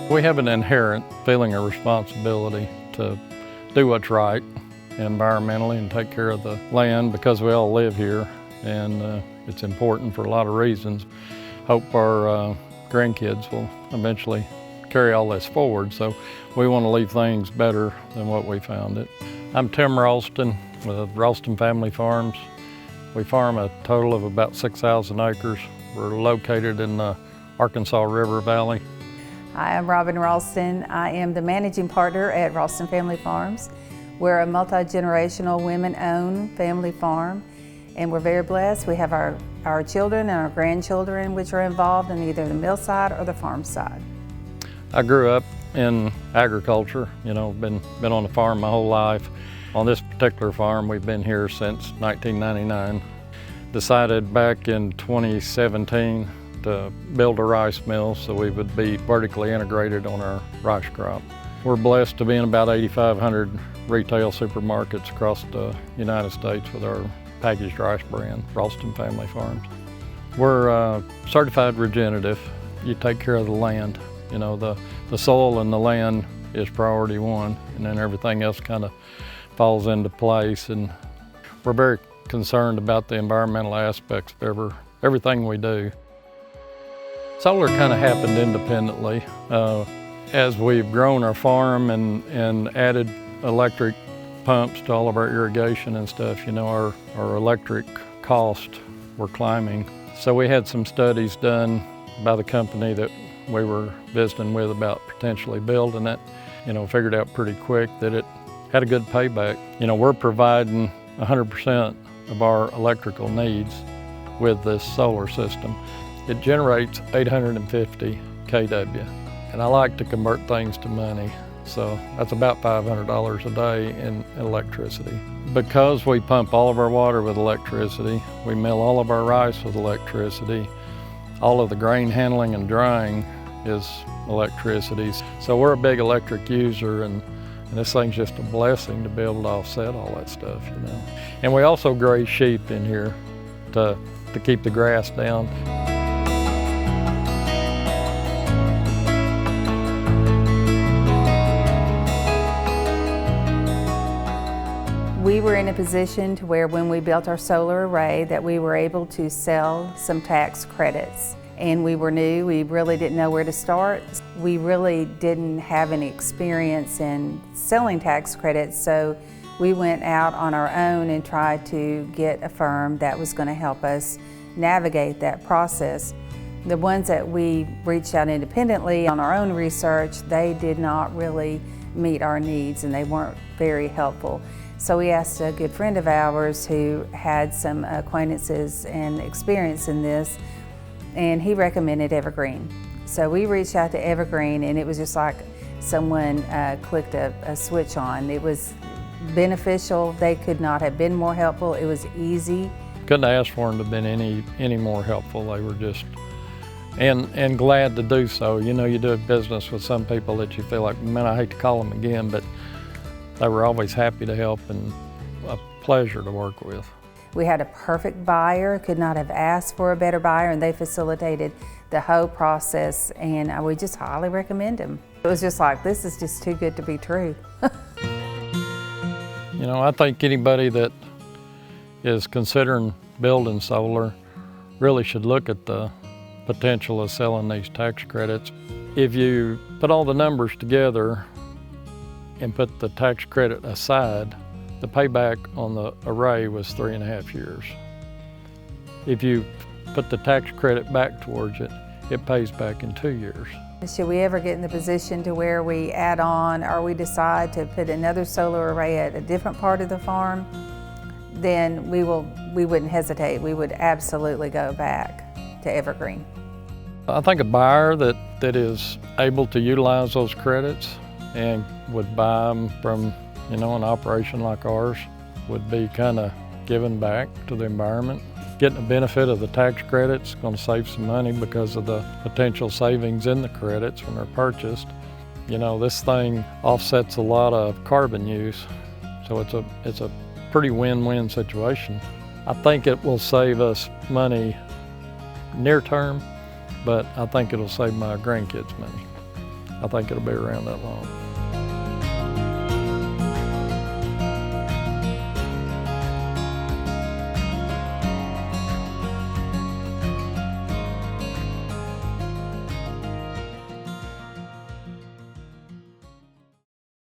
We have an inherent feeling of responsibility to do what's right environmentally and take care of the land because we all live here, and it's important for a lot of reasons. Hope our grandkids will eventually carry all this forward, so we want to leave things better than what we found it. I'm Tim Ralston with Ralston Family Farms. We farm a total of about 6,000 acres. We're located in the Arkansas River Valley. Hi, I'm Robin Ralston. I am the managing partner at Ralston Family Farms. We're a multi-generational, women-owned family farm, and we're very blessed. We have our children and our grandchildren which are involved in either the mill side or the farm side. I grew up in agriculture, been on the farm my whole life. On this particular farm, we've been here since 1999. Decided back in 2017 to build a rice mill so we would be vertically integrated on our rice crop. We're blessed to be in about 8,500 retail supermarkets across the United States with our packaged rice brand, Ralston Family Farms. We're certified regenerative. You take care of the land. The soil and the land is priority one, and then everything else kind of falls into place. And we're very concerned about the environmental aspects of everything we do. Solar kind of happened independently. As we've grown our farm and added electric pumps to all of our irrigation and stuff, our electric costs were climbing. So we had some studies done by the company that we were visiting with about potentially building it. Figured out pretty quick that it had a good payback. We're providing 100% of our electrical needs with this solar system. It generates 850 kW, and I like to convert things to money, so that's about $500 a day in electricity. Because we pump all of our water with electricity, we mill all of our rice with electricity, all of the grain handling and drying is electricity. So we're a big electric user, and this thing's just a blessing to be able to offset all that stuff, And we also graze sheep in here to keep the grass down. We were in a position to where when we built our solar array that we were able to sell some tax credits. And we were new, we really didn't know where to start. We really didn't have any experience in selling tax credits, so we went out on our own and tried to get a firm that was going to help us navigate that process. The ones that we reached out independently on our own research, they did not really meet our needs and they weren't very helpful. So we asked a good friend of ours who had some acquaintances and experience in this, and he recommended Ever.green. So we reached out to Ever.green, and it was just like someone clicked a switch on. It was beneficial. They could not have been more helpful. It was easy. Couldn't ask for them to have been any more helpful. They were just, and glad to do so. You do business with some people that you feel like, man, I hate to call them again, but they were always happy to help and a pleasure to work with. We had a perfect buyer, could not have asked for a better buyer, and they facilitated the whole process, and we just highly recommend them. It was just like, this is just too good to be true. I think anybody that is considering building solar really should look at the potential of selling these tax credits. If you put all the numbers together and put the tax credit aside, the payback on the array was 3.5 years. If you put the tax credit back towards it, it pays back in 2 years. Should we ever get in the position to where we add on or we decide to put another solar array at a different part of the farm, then we wouldn't hesitate. We would absolutely go back to Ever.green. I think a buyer that is able to utilize those credits and would buy them from an operation like ours would be kind of giving back to the environment. Getting the benefit of the tax credits, going to save some money because of the potential savings in the credits when they're purchased. This thing offsets a lot of carbon use, so it's a pretty win-win situation. I think it will save us money near term, but I think it'll save my grandkids money. I think it'll be around that long.